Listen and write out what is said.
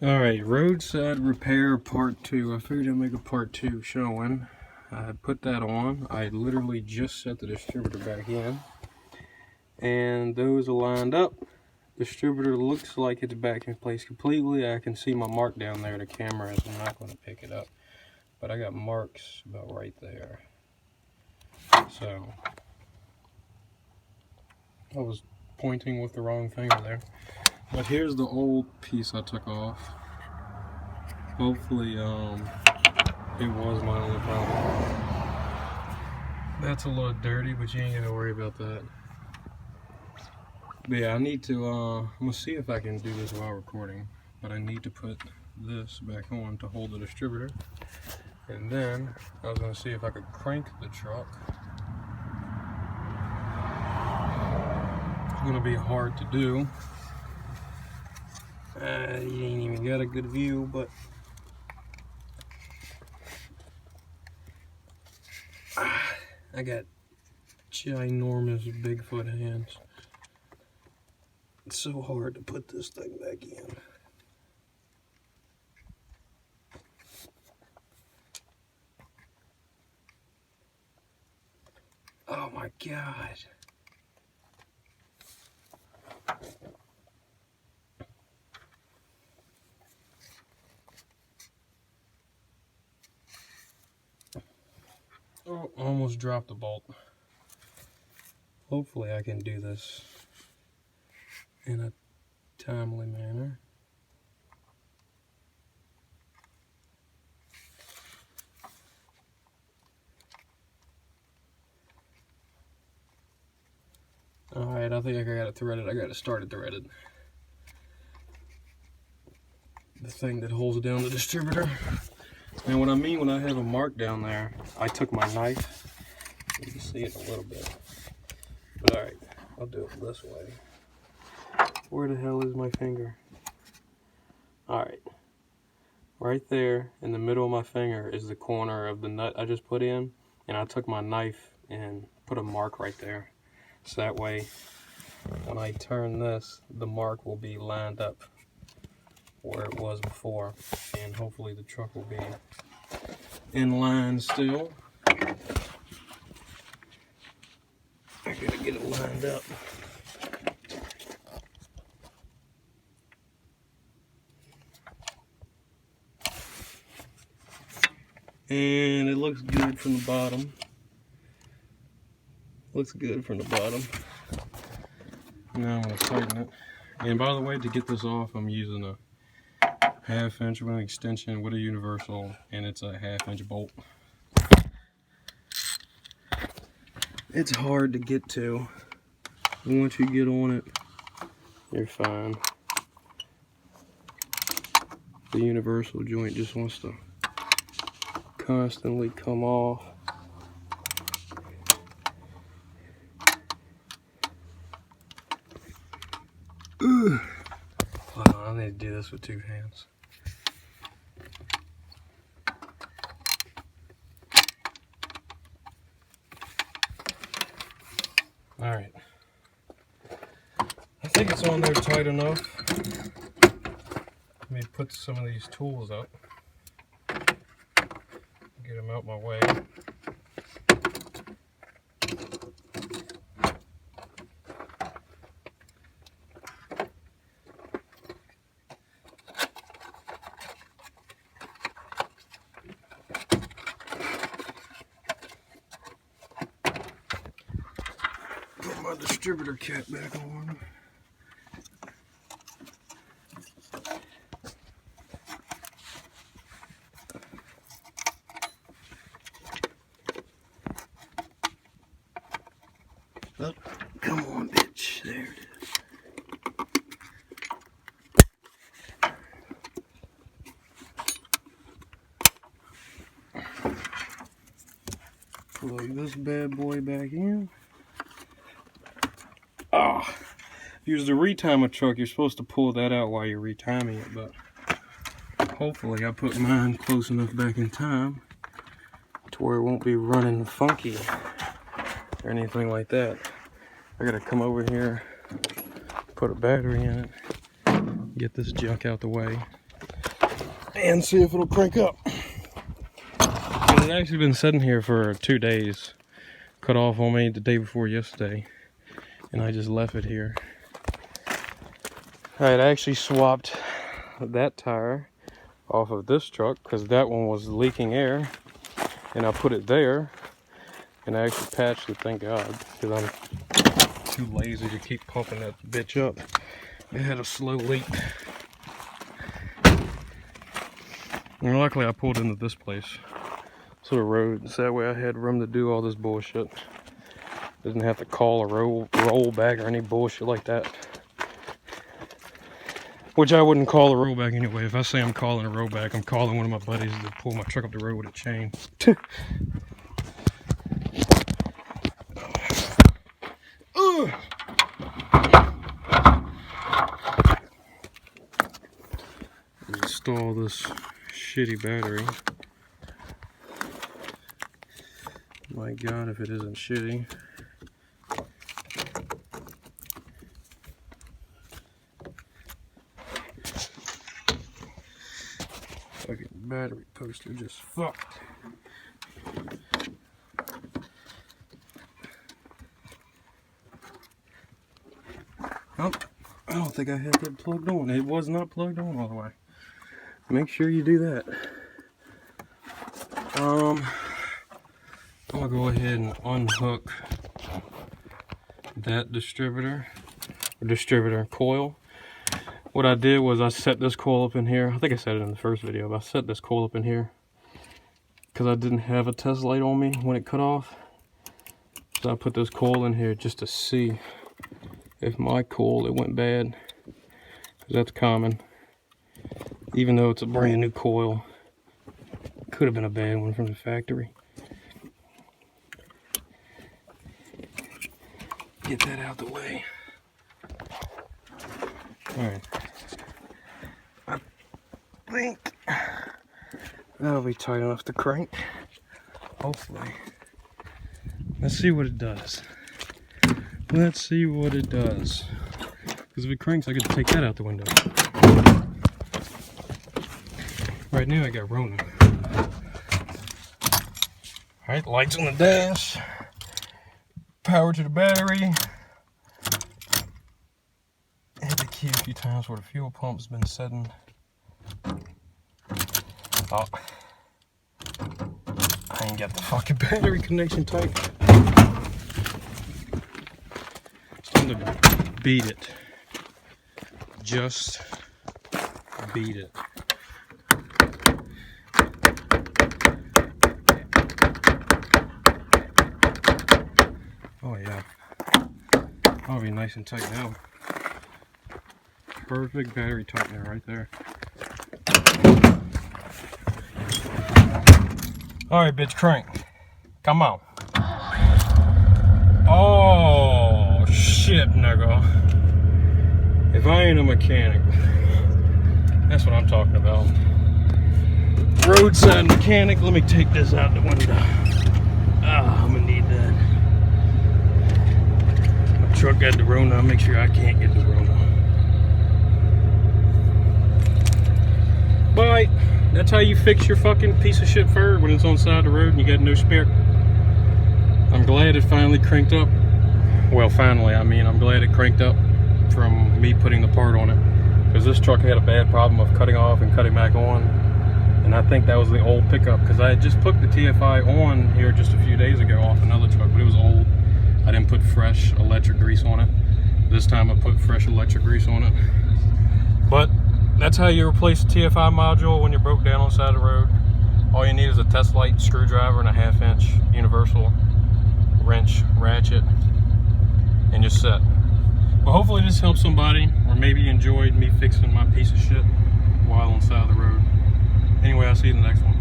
Alright, roadside repair part 2. I figured I'd make a part 2 showing. I put that on. I literally just set the distributor back in. And those are lined up. Distributor looks like it's back in place completely. I can see my mark down there. The camera is not going to pick it up. But I got marks about right there. So, I was pointing with the wrong finger there. But here's the old piece I took off. Hopefully, it was my only problem. That's a little dirty, but you ain't gotta worry about that. But yeah, I need to, I'm gonna see if I can do this while recording. But I need to put this back on to hold the distributor. And then, I was gonna see if I could crank the truck. It's gonna be hard to do. You ain't even got a good view, but I got ginormous Bigfoot hands. It's so hard to put this thing back in. Oh my God. Oh, almost dropped the bolt. Hopefully I can do this in a timely manner. Alright, I think I got it threaded. I got it started threaded. The thing that holds down the distributor. And what I mean when I have a mark down there, I took my knife. You can see it a little bit. But alright, I'll do it this way. Where the hell is my finger? Alright. Right there in the middle of my finger is the corner of the nut I just put in. And I took my knife and put a mark right there. So that way, when I turn this, the mark will be lined up where it was before. And hopefully the truck will be in line still. I gotta get it lined up. And it looks good from the bottom. Looks good from the bottom. Now I'm gonna tighten it. And by the way, to get this off, I'm using a 1/2 inch with an extension with a universal, and it's a 1/2 inch bolt. It's hard to get to. Once you get on it, you're fine. The universal joint just wants to constantly come off. Ugh. Hold on, I need to do this with 2 hands. Alright. I think it's on there tight enough. Let me put some of these tools up. Get them out my way. Put my distributor cap back on. Oh, come on, bitch. There it is. Plug this bad boy back in. Oh, if you was to retime a truck, you're supposed to pull that out while you're retiming it, but hopefully I put mine close enough back in time to where it won't be running funky or anything like that. I gotta come over here, put a battery in it, get this junk out the way. and see if it'll crank up. It had actually been sitting here for 2 days. Cut off on me the day before yesterday, and I just left it here. I had actually swapped that tire off of this truck because that one was leaking air, and I put it there, and I actually patched it, thank God, because I'm too lazy to keep pumping that bitch up. It had a slow leak. And luckily I pulled into this place, so the road, so that way I had room to do all this bullshit. Didn't have to call a rollback or any bullshit like that. Which I wouldn't call a rollback anyway. If I say I'm calling a rollback, I'm calling one of my buddies to pull my truck up the road with a chain. Install this shitty battery. My God, if it isn't shitty. Fucking battery poster just fucked. Oh, I don't think I had that plugged on. It was not plugged on all the way. Make sure you do that. I'm gonna go ahead and unhook that distributor coil. What I did was I set this coil up in here. I think I said it in the first video, but I set this coil up in here because I didn't have a test light on me when it cut off. So I put this coil in here just to see if my coil, it went bad. Because that's common. Even though it's a brand new coil, could have been a bad one from the factory. Get that out the way. Alright. I think that'll be tight enough to crank. Hopefully. Let's see what it does. Let's see what it does. Because if it cranks, I get to take that out the window. Right now I got Rona. Alright, lights on the dash. Power to the battery. Hit the key a few times where the fuel pump's been setting. Oh. I ain't got the fucking battery connection tight. It's time to beat it. Just beat it. Oh yeah. That'll be nice and tight now. Perfect battery tightener right there. Alright, bitch, crank. Come on. Oh, shit, nigga. If I ain't a mechanic, that's what I'm talking about. Roadside mechanic, let me take this out the window. Ah, I'm gonna need that. My truck got the Rona, I'll make sure I can't get the Rona. But that's how you fix your fucking piece of shit Ford when it's on the side of the road and you got no spare. I'm glad it finally cranked up. Well, finally, I mean, I'm glad it cranked up from me putting the part on it. Because this truck had a bad problem of cutting off and cutting back on. And I think that was the old pickup, because I had just put the TFI on here just a few days ago off another truck, but it was old. I didn't put fresh electric grease on it. This time I put fresh electric grease on it. But that's how you replace the TFI module when you're broke down on the side of the road. All you need is a test light, screwdriver, and a 1/2 inch universal wrench ratchet, and you're set. But hopefully this helps somebody, or maybe you enjoyed me fixing my piece of shit while on the side of the road. Anyway, I'll see you in the next one.